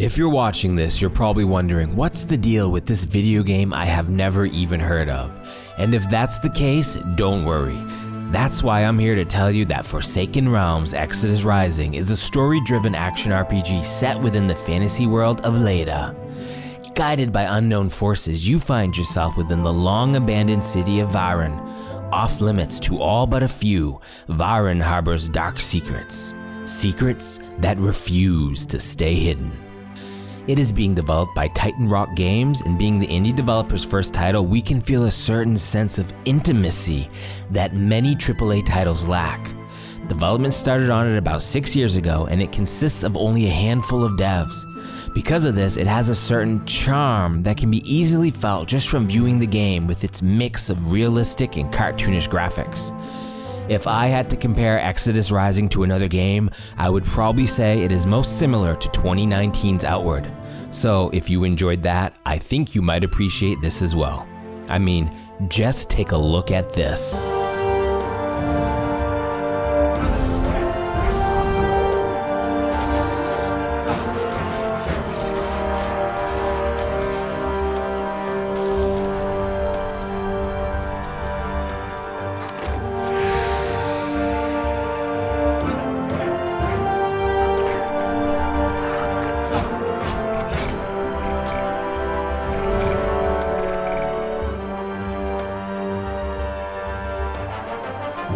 If you're watching this, you're probably wondering, what's the deal with this video game I have never even heard of? And if that's the case, don't worry. That's why I'm here to tell you that Forsaken Realms Exodus Rising is a story-driven action RPG set within the fantasy world of Leda. Guided by unknown forces, you find yourself within the long-abandoned city of Varen. Off limits to all but a few, Varen harbors dark secrets. Secrets that refuse to stay hidden. It is being developed by Titan Rock Games, and being the indie developer's first title, we can feel a certain sense of intimacy that many AAA titles lack. Development started on it about 6 years ago, and it consists of only a handful of devs. Because of this, it has a certain charm that can be easily felt just from viewing the game with its mix of realistic and cartoonish graphics. If I had to compare Exodus Rising to another game, I would probably say it is most similar to 2019's Outward. So if you enjoyed that, I think you might appreciate this as well. I mean, just take a look at this.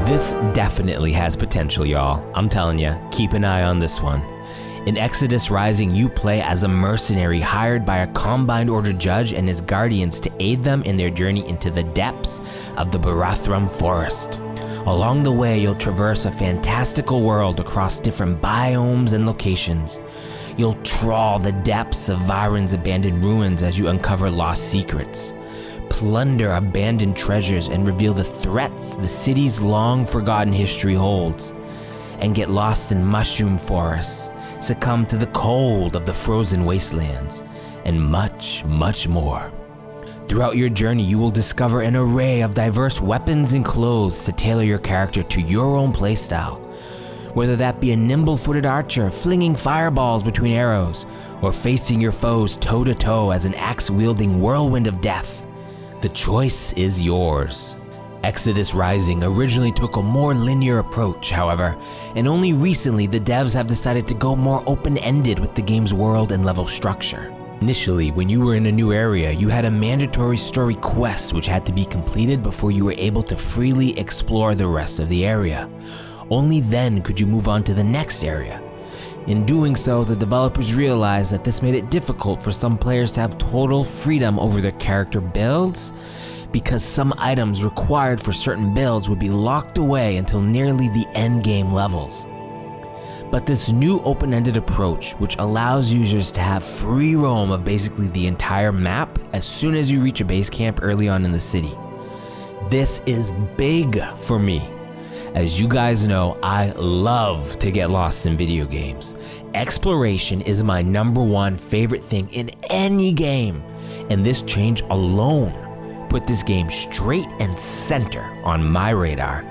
This definitely has potential, y'all. I'm telling ya, keep an eye on this one. In Exodus Rising, you play as a mercenary hired by a Combined Order judge and his guardians to aid them in their journey into the depths of the Barathrum Forest. Along the way, you'll traverse a fantastical world across different biomes and locations. You'll trawl the depths of Varen's abandoned ruins as you uncover lost secrets, plunder abandoned treasures, and reveal the threats the city's long-forgotten history holds, and get lost in mushroom forests, succumb to the cold of the frozen wastelands, and much, much more. Throughout your journey, you will discover an array of diverse weapons and clothes to tailor your character to your own playstyle. Whether that be a nimble-footed archer flinging fireballs between arrows, or facing your foes toe-to-toe as an axe-wielding whirlwind of death, the choice is yours. Exodus Rising originally took a more linear approach, however, and only recently the devs have decided to go more open-ended with the game's world and level structure. Initially, when you were in a new area, you had a mandatory story quest which had to be completed before you were able to freely explore the rest of the area. Only then could you move on to the next area. In doing so, the developers realized that this made it difficult for some players to have total freedom over their character builds, because some items required for certain builds would be locked away until nearly the end game levels. But this new open-ended approach, which allows users to have free roam of basically the entire map as soon as you reach a base camp early on in the city. This is big for me. As you guys know, I love to get lost in video games. Exploration is my #1 favorite thing in any game, and this change alone put this game straight and center on my radar,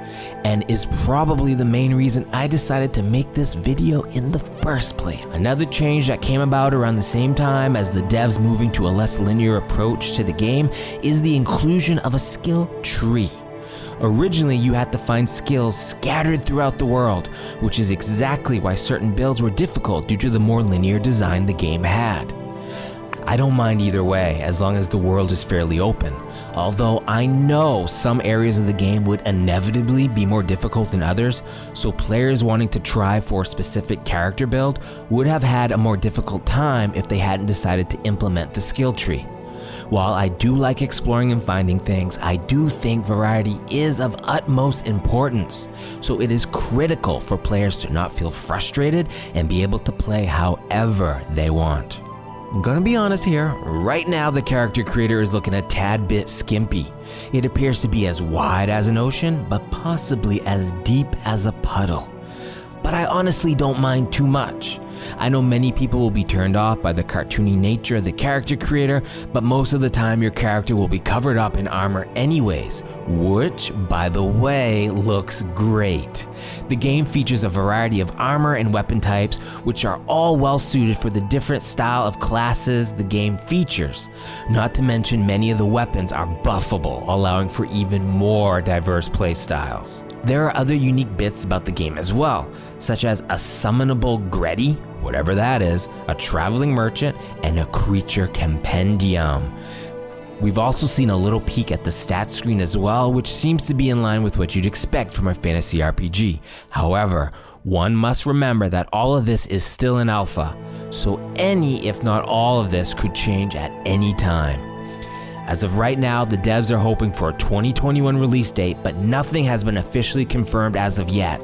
and is probably the main reason I decided to make this video in the first place. Another change that came about around the same time as the devs moving to a less linear approach to the game is the inclusion of a skill tree. Originally, you had to find skills scattered throughout the world, which is exactly why certain builds were difficult due to the more linear design the game had. I don't mind either way, as long as the world is fairly open, although I know some areas of the game would inevitably be more difficult than others, so players wanting to try for a specific character build would have had a more difficult time if they hadn't decided to implement the skill tree. While I do like exploring and finding things, I do think variety is of utmost importance, so it is critical for players to not feel frustrated and be able to play however they want. I'm gonna be honest here, right now the character creator is looking a tad bit skimpy. It appears to be as wide as an ocean, but possibly as deep as a puddle. But I honestly don't mind too much. I know many people will be turned off by the cartoony nature of the character creator, but most of the time your character will be covered up in armor anyways, which, by the way, looks great. The game features a variety of armor and weapon types, which are all well suited for the different style of classes the game features. Not to mention many of the weapons are buffable, allowing for even more diverse playstyles. There are other unique bits about the game as well, such as a summonable Gretty, whatever that is, a traveling merchant, and a creature compendium. We've also seen a little peek at the stats screen as well, which seems to be in line with what you'd expect from a fantasy RPG. However, one must remember that all of this is still in alpha, so any, if not all of this, could change at any time. As of right now, the devs are hoping for a 2021 release date, but nothing has been officially confirmed as of yet.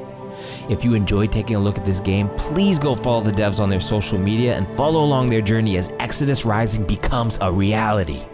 If you enjoyed taking a look at this game, please go follow the devs on their social media and follow along their journey as Exodus Rising becomes a reality.